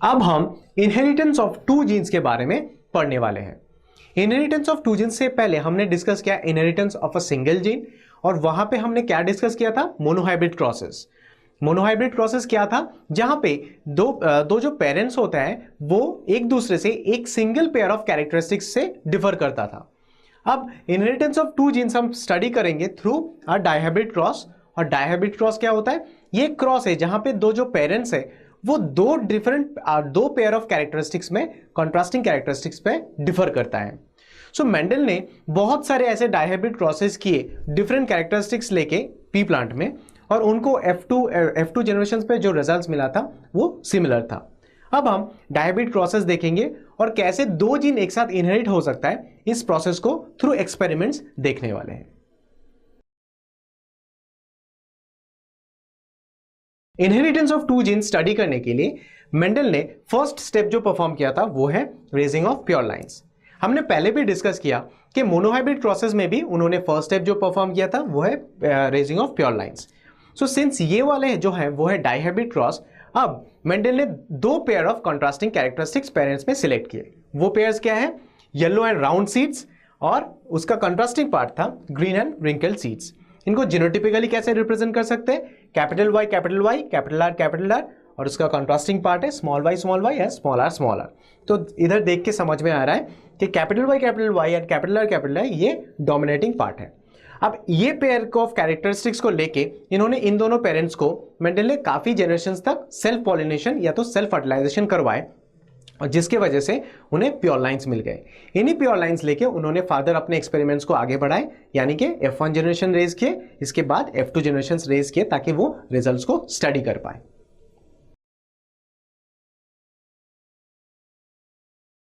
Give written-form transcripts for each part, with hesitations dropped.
अब हम inheritance of to jeans के बारे में पढ़ने वाले हैं। इनहेरिटेंस ऑफ टू जीन्स से पहले हमने डिस्कस किया inheritance of a single gene, और वहां पे हमने क्या डिस्कस किया था? Monohybrid crosses. मोनोहाइब्रिड क्रॉसेस क्या था? जहां पे दो जो पेरेंट्स होते हैं वो एक दूसरे से एक सिंगल पेयर ऑफ कैरेक्टरिस्टिक्स से डिफर करता था। अब इनहेरिटेंस ऑफ टू जीन्स हम स्टडी करेंगे थ्रू अ डायहाइब्रिड क्रॉस। और डायहाइब्रिड क्रॉस क्या होता है? ये क्रॉस है जहां पे दो जो पेरेंट्स है वो दो पेयर ऑफ कैरेक्टरिस्टिक्स में कंट्रास्टिंग कैरेक्टरिस्टिक्स पे डिफर करता है। सो मेंडल ने बहुत सारे ऐसे डायहाइब्रिड क्रॉसेस किए डिफरेंट कैरेक्टरिस्टिक्स लेके पी प्लांट में, और उनको F2 जनरेशन पे जो रिजल्ट्स मिला था वो सिमिलर था। अब हम डायहाइब्रिड क्रॉसेस देखेंगे और कैसे दो जीन एक साथ इनहेरिट हो सकता है, इस प्रोसेस को थ्रू एक्सपेरिमेंट्स देखने वाले हैं। इनहेरिटेंस ऑफ टू जीन स्टडी करने के लिए मेंडल ने फर्स्ट स्टेप जो परफॉर्म किया था वो है रेजिंग ऑफ प्योर लाइंस। हमने पहले भी डिस्कस किया कि मोनोहाइब्रिड क्रॉसेस में भी उन्होंने फर्स्ट स्टेप जो परफॉर्म किया था वो है raising of pure lines. So since ये वाले जो है वो है डायहाइब्रिड क्रॉस, अब मेंडल ने दो pair of contrasting characteristics parents में सिलेक्ट किए। वो पेयर्स क्या है? येलो एंड राउंड सीड्स, और उसका कंट्रास्टिंग पार्ट था ग्रीन एंड रिंकल सीड्स। इनको जीनोटिपिकली कैसे रिप्रेजेंट कर सकते हैं? कैपिटल वाई कैपिटल आर, और उसका कंट्रास्टिंग पार्ट है small y and small r. तो इधर देख के समझ में आ रहा है कि capital y and capital r ये डोमिनेटिंग पार्ट है। अब ये पेयर ऑफ कैरेक्टरिस्टिक्स को लेके इन्होंने इन दोनों पेरेंट्स को मेंडल ने काफी जनरेशंस तक सेल्फ पॉलिनेशन या तो सेल्फ फर्टिलाइजेशन करवाए, और जिसके वजह से उन्हें प्योर लाइंस मिल गए। इन्हीं प्योर लाइंस लेके उन्होंने फादर अपने एक्सपेरिमेंट्स को आगे बढ़ाए, यानी कि F1 जनरेशन रेज किए, इसके बाद F2 जनरेशन रेज किए ताकि वो रिजल्ट्स को स्टडी कर पाए।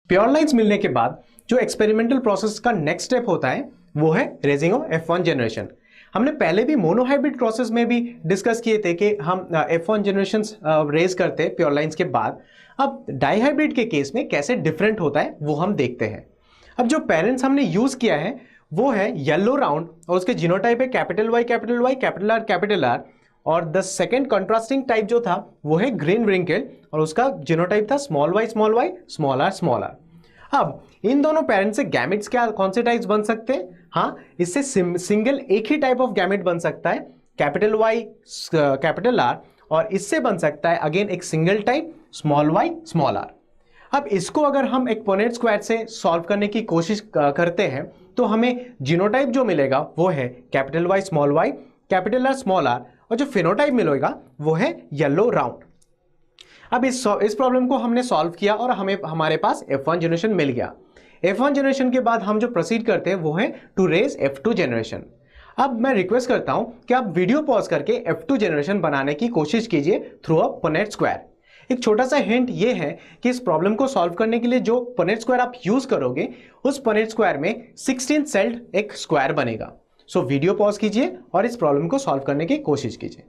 प्योर लाइंस मिलने के बाद जो एक्सपेरिमेंटल प्रोसेस का नेक्स्ट स्टेप होता है वो है रेजिंग ऑफ F1 जनरेशन। हमने पहले भी मोनोहाइब्रिड प्रोसेस में भी डिस्कस किए थे कि हम F1 जनरेशन रेज करते हैं प्योर लाइंस के बाद। अब डाइहाइब्रिड के केस में कैसे डिफरेंट होता है वो हम देखते हैं। अब जो पेरेंट्स हमने यूज किया है वो है येलो राउंड, और उसके जीनोटाइप है कैपिटल वाई कैपिटल आर, और द सेकेंड कंट्रास्टिंग टाइप जो था वो है ग्रीन रिंकल, और उसका जीनोटाइप था स्मॉल वाई स्मॉल आर। अब इन दोनों पेरेंट्स से गैमेट्स कौन से टाइप्स बन सकते हैं? हाँ, इससे सिंगल एक ही टाइप ऑफ गैमेट बन सकता है कैपिटल वाई कैपिटल आर, और इससे बन सकता है अगेन एक single type small y small r. अब इसको अगर हम एक पुनेट स्क्वायर से सॉल्व करने की कोशिश करते हैं तो हमें जीनोटाइप जो मिलेगा वो है capital y capital r small r, और जो फिनोटाइप मिलेगा वो है येलो राउंड। अब इस प्रॉब्लम को हमने सॉल्व किया और हमारे पास F1 जनरेशन मिल गया। F1 जनरेशन के बाद हम जो प्रोसीड करते हैं वो है टू रेज F2 जनरेशन। अब मैं रिक्वेस्ट करता हूं कि आप वीडियो पॉज करके F2 जनरेशन बनाने की कोशिश कीजिए थ्रू अ पुनेट स्क्वायर। एक छोटा सा हिंट ये है कि इस प्रॉब्लम को सॉल्व करने के लिए जो पुनेट स्क्वायर आप यूज करोगे उस पुनेट स्क्वायर में 16 सेल्ड एक स्क्वायर बनेगा। सो वीडियो पॉज कीजिए और इस प्रॉब्लम को सॉल्व करने की कोशिश कीजिए।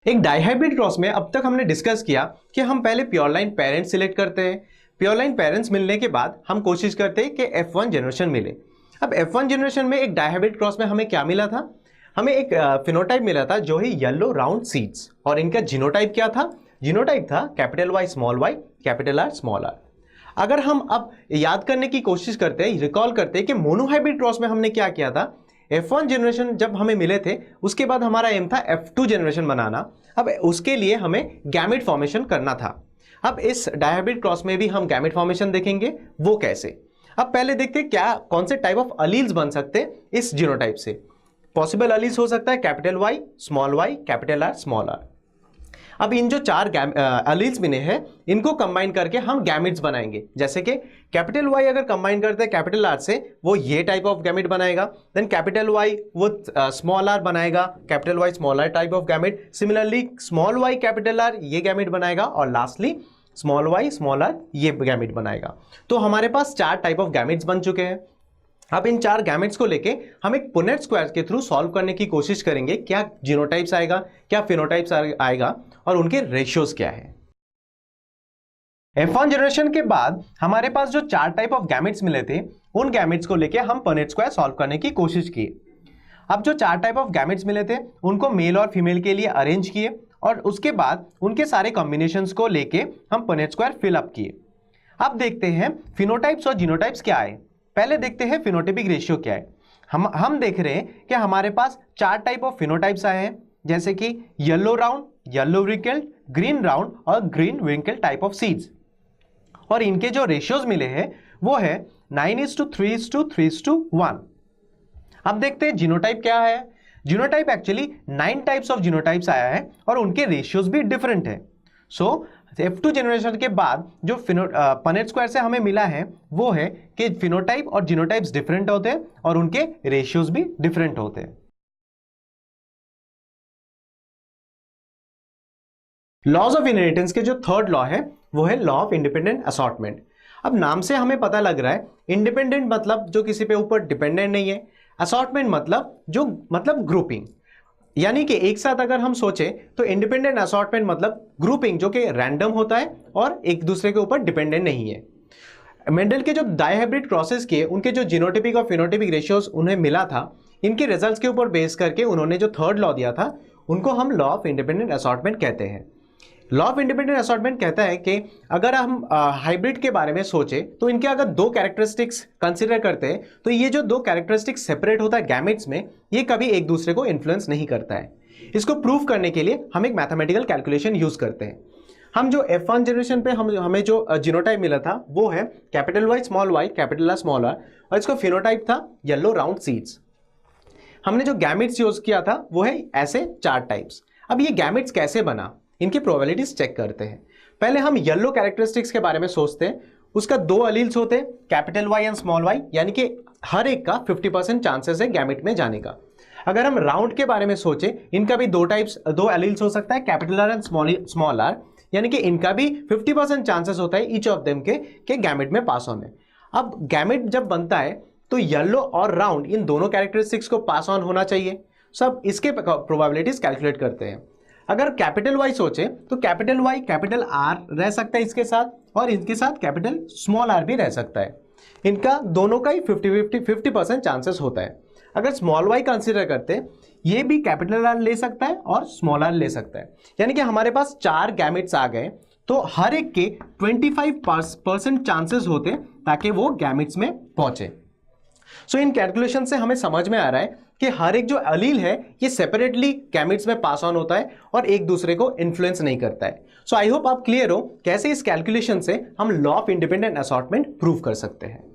एक डाइहाइब्रिड क्रॉस में अब तक हमने डिस्कस किया कि हम पहले प्योर लाइन पेरेंट्स सिलेक्ट करते हैं। प्योर लाइन पेरेंट्स मिलने के बाद हम कोशिश करते हैं कि F1 जनरेशन मिले। अब F1 जनरेशन में एक डाइहाइब्रिड क्रॉस में हमें क्या मिला था? हमें एक फिनोटाइप मिला था जो है येलो राउंड सीड्स, और इनका जीनोटाइप क्या था? जीनोटाइप था capital y capital r small r. अगर हम अब याद करने की कोशिश करते हैं, रिकॉल करते हैं कि मोनोहाइब्रिड क्रॉस में हमने क्या किया था, F1 जनरेशन जब हमें मिले थे उसके बाद हमारा एम था F2 जनरेशन बनाना। अब उसके लिए हमें गैमेट फॉर्मेशन करना था। अब इस डायहाइब्रिड क्रॉस में भी हम गैमेट फॉर्मेशन देखेंगे, वो कैसे। अब पहले देखते हैं क्या कौन से टाइप ऑफ अलील्स बन सकते हैं इस जीनोटाइप से। पॉसिबल अलील्स हो सकता है capital y capital r small r. अब इन जो चार अलील्स मिले हैं इनको कंबाइन करके हम गैमेट्स बनाएंगे। जैसे कि कैपिटल वाई अगर कंबाइन करते हैं कैपिटल आर से वो ये टाइप ऑफ गैमेट बनाएगा, देन कैपिटल वाई वो स्मॉल आर बनाएगा, capital y small r type of gamete. Similarly small y capital r ये गैमेट बनाएगा, और lastly small y small r ये गैमेट बनाएगा। तो हमारे पास चार टाइप ऑफ गैमेट्स बन चुके हैं। अब इन चार गैमेट्स को लेके हम एक पुनेट स्क्वायर के थ्रू सॉल्व करने की कोशिश करेंगे। क्या जीनोटाइप्स आएगा, क्या फिनोटाइप्स आएगा, और उनके रेशियोज क्या है। F1 जनरेशन के बाद हमारे पास जो 4 टाइप ऑफ गैमेट्स मिले थे, उन गैमेट्स को लेके हम पनेट स्क्वायर सॉल्व करने की कोशिश की। अब जो 4 टाइप ऑफ गैमेट्स मिले थे उनको मेल और फीमेल के लिए अरेंज किए और उसके बाद उनके सारे कॉम्बिनेशंस को लेके हम पनेट स्क्वायर फिल अप किए। अब देखते हैं फिनोटाइप्स और जीनोटाइप्स क्या है। पहले देखते हैं फिनोटाइपिक रेशियो क्या है। हम देख रहे हैं कि हमारे पास 4 टाइप ऑफ फिनोटाइप्स आए हैं, जैसे कि yellow round, yellow wrinkled, green round और ग्रीन विंकल टाइप ऑफ सीड्स। और इनके जो रेशियोज मिले हैं वो है 9:3:3:1। अब देखते हैं जीनोटाइप क्या है। Genotype actually 9 types of genotypes आया है और उनके रेशियोज भी डिफरेंट है। सो F2 जनरेशन के बाद जो पनेट स्क्वायर से हमें मिला है वो है कि फिनोटाइप और जीनोटाइप्स डिफरेंट होते हैं और उनके रेशियोज भी डिफरेंट होते हैं। लॉज ऑफ इनहेरिटेंस के जो थर्ड लॉ है वो है लॉ ऑफ इंडिपेंडेंट असॉर्टमेंट। अब नाम से हमें पता लग रहा है इंडिपेंडेंट मतलब जो किसी पे ऊपर डिपेंडेंट नहीं है, असॉर्टमेंट मतलब ग्रुपिंग। यानी कि एक साथ अगर हम सोचें तो इंडिपेंडेंट असॉर्टमेंट मतलब ग्रुपिंग जो कि रैंडम होता है और एक दूसरे के ऊपर डिपेंडेंट नहीं है। मेंडल के जो डायहाइब्रिड क्रॉसेस किए उनके जो जीनोटाइपिक और फिनोटाइपिक रेशियोज उन्हें मिला था, इनके रिजल्ट्स के ऊपर बेस करके उन्होंने जो थर्ड लॉ दिया था उनको हम लॉ ऑफ इंडिपेंडेंट असॉर्टमेंट कहते हैं। लॉ ऑफ इंडिपेंडेंट असॉर्टमेंट कहता है कि अगर हम हाइब्रिड के बारे में सोचें तो इनके अगर 2 कैरेक्टरिस्टिक्स कंसीडर करते हैं तो ये जो 2 कैरेक्टरिस्टिक्स सेपरेट होता है गैमेट्स में, ये कभी एक दूसरे को इन्फ्लुएंस नहीं करता है। इसको प्रूव करने के लिए हम एक मैथमेटिकल कैलकुलेशन यूज करते हैं। हम जो F1 जनरेशन पे हमें जो जीनोटाइप मिला था वो है capital Y small y capital R small r और इसको फिनोटाइप था येलो राउंड सीड्स। हमने जो गैमेट्स यूज किया था वो है ऐसे 4 टाइप्स। अब ये गैमेट्स कैसे बना, इनकी प्रोबेबिलिटीज चेक करते हैं। पहले हम येलो कैरेक्टरिस्टिक्स के बारे में सोचते हैं। उसका 2 अलील्स होते हैं, capital Y and small y, यानी कि हर एक का 50% चांसेस है गैमेट में जाने का। अगर हम राउंड के बारे में सोचें, इनका भी 2 अलील्स हो सकता है, capital R and small r, यानी कि इनका भी 50% चांसेस होता है ईच ऑफ देम के गैमेट में पास ऑन है। अब गैमेट जब बनता है तो येलो और राउंड इन दोनों कैरेक्टरिस्टिक्स को पास ऑन होना चाहिए। सब इसके प्रोबेबिलिटीज कैलकुलेट करते हैं। अगर कैपिटल Y सोचे तो कैपिटल Y कैपिटल R रह सकता है इसके साथ और इनके साथ कैपिटल स्मॉल r भी रह सकता है। इनका दोनों का ही 50% चांसेस होता है। अगर स्मॉल y कंसीडर करते हैं, ये भी कैपिटल R ले सकता है और स्मॉल r ले सकता है, यानी कि हमारे पास 4 गैमेट्स आ गए तो हर एक के 25% चांसेस होते हैं ताकि वो गैमेट्स में पहुंचे। सो इन कैलकुलेशन से हमें समझ में आ रहा है कि हर एक जो अलील है ये सेपरेटली गैमेट्स में पास ऑन होता है और एक दूसरे को इन्फ्लुएंस नहीं करता है। सो आई होप आप क्लियर हो कैसे इस कैलकुलेशन से हम law of independent assortment prove कर सकते हैं।